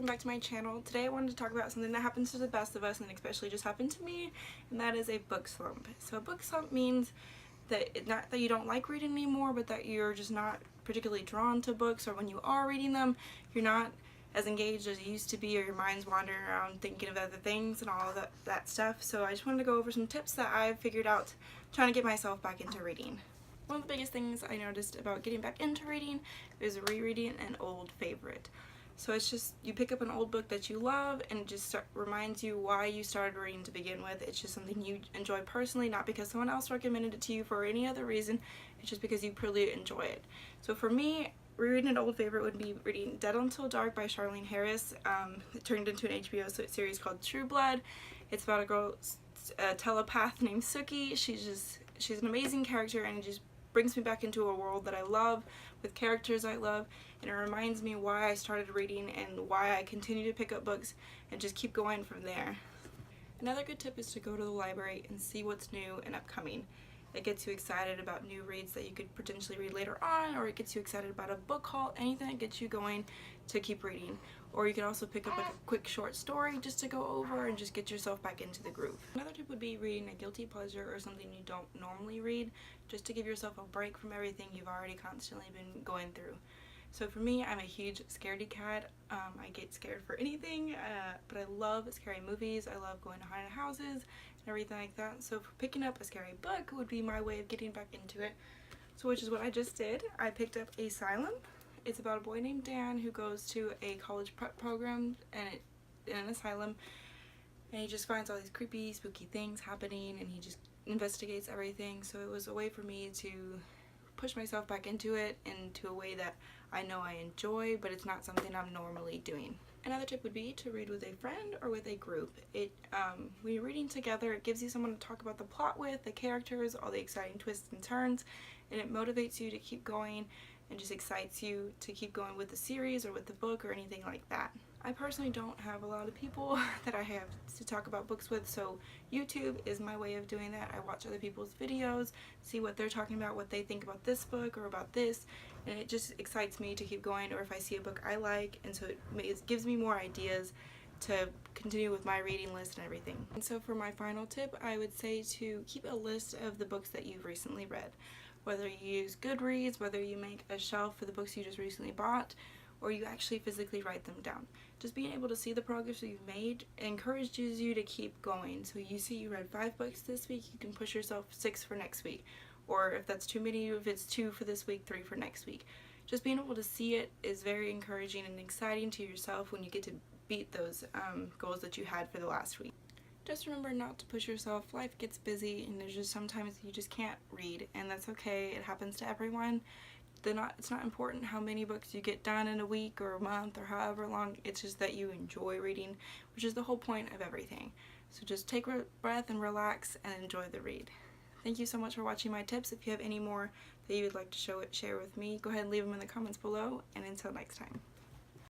welcome back to my channel. Today I wanted to talk about something that happens to the best of us, and especially just happened to me, and that is a book slump. So a book slump means that not that you don't like reading anymore, but that you're just not particularly drawn to books, or when you are reading them, you're not as engaged as you used to be, or your mind's wandering around thinking of other things and all of that stuff. So I just wanted to go over some tips that I've figured out trying to get myself back into reading. One of the biggest things I noticed about getting back into reading is rereading an old favorite. So it's just, you pick up an old book that you love and it just reminds you why you started reading to begin with. It's just something you enjoy personally, not because someone else recommended it to you for any other reason. It's just because you purely enjoy it. So for me, rereading an old favorite would be reading Dead Until Dark by Charlene Harris. It turned into an HBO series called True Blood. It's about a girl, a telepath named Suki. She's an amazing character, and it just brings me back into a world that I love, with characters I love, and it reminds me why I started reading and why I continue to pick up books and just keep going from there. Another good tip is to go to the library and see what's new and upcoming. It gets you excited about new reads that you could potentially read later on, or it gets you excited about a book haul, anything that gets you going to keep reading. Or you could also pick up like a quick short story just to go over and just get yourself back into the groove. Another tip would be reading a guilty pleasure or something you don't normally read, just to give yourself a break from everything you've already constantly been going through. So for me, I'm a huge scaredy cat. I get scared for anything, but I love scary movies. I love going to haunted houses and everything like that. So picking up a scary book would be my way of getting back into it. So which is what I just did. I picked up Asylum. It's about a boy named Dan who goes to a college prep program in an asylum, and he just finds all these creepy, spooky things happening, and he just investigates everything. So it was a way for me to push myself back into it, into a way that I know I enjoy, but it's not something I'm normally doing. Another tip would be to read with a friend or with a group. When you're reading together, it gives you someone to talk about the plot with, the characters, all the exciting twists and turns, and it motivates you to keep going and just excites you to keep going with the series or with the book or anything like that. I personally don't have a lot of people that I have to talk about books with, so YouTube is my way of doing that. I watch other people's videos, see what they're talking about, what they think about this book or about this, and it just excites me to keep going, or if I see a book I like, and so it gives me more ideas to continue with my reading list and everything. And so for my final tip, I would say to keep a list of the books that you've recently read. Whether you use Goodreads, whether you make a shelf for the books you just recently bought, or you actually physically write them down. Just being able to see the progress that you've made encourages you to keep going. So you see you read 5 books this week, you can push yourself 6 for next week. Or if that's too many, if it's 2 for this week, 3 for next week. Just being able to see it is very encouraging and exciting to yourself when you get to beat those goals that you had for the last week. Just remember not to push yourself. Life gets busy, and there's just sometimes you just can't read, and that's okay. It happens to everyone. It's not important how many books you get done in a week or a month or however long. It's just that you enjoy reading, which is the whole point of everything. So just take a breath and relax and enjoy the read. Thank you so much for watching my tips. If you have any more that you would like to share with me, go ahead and leave them in the comments below, and until next time.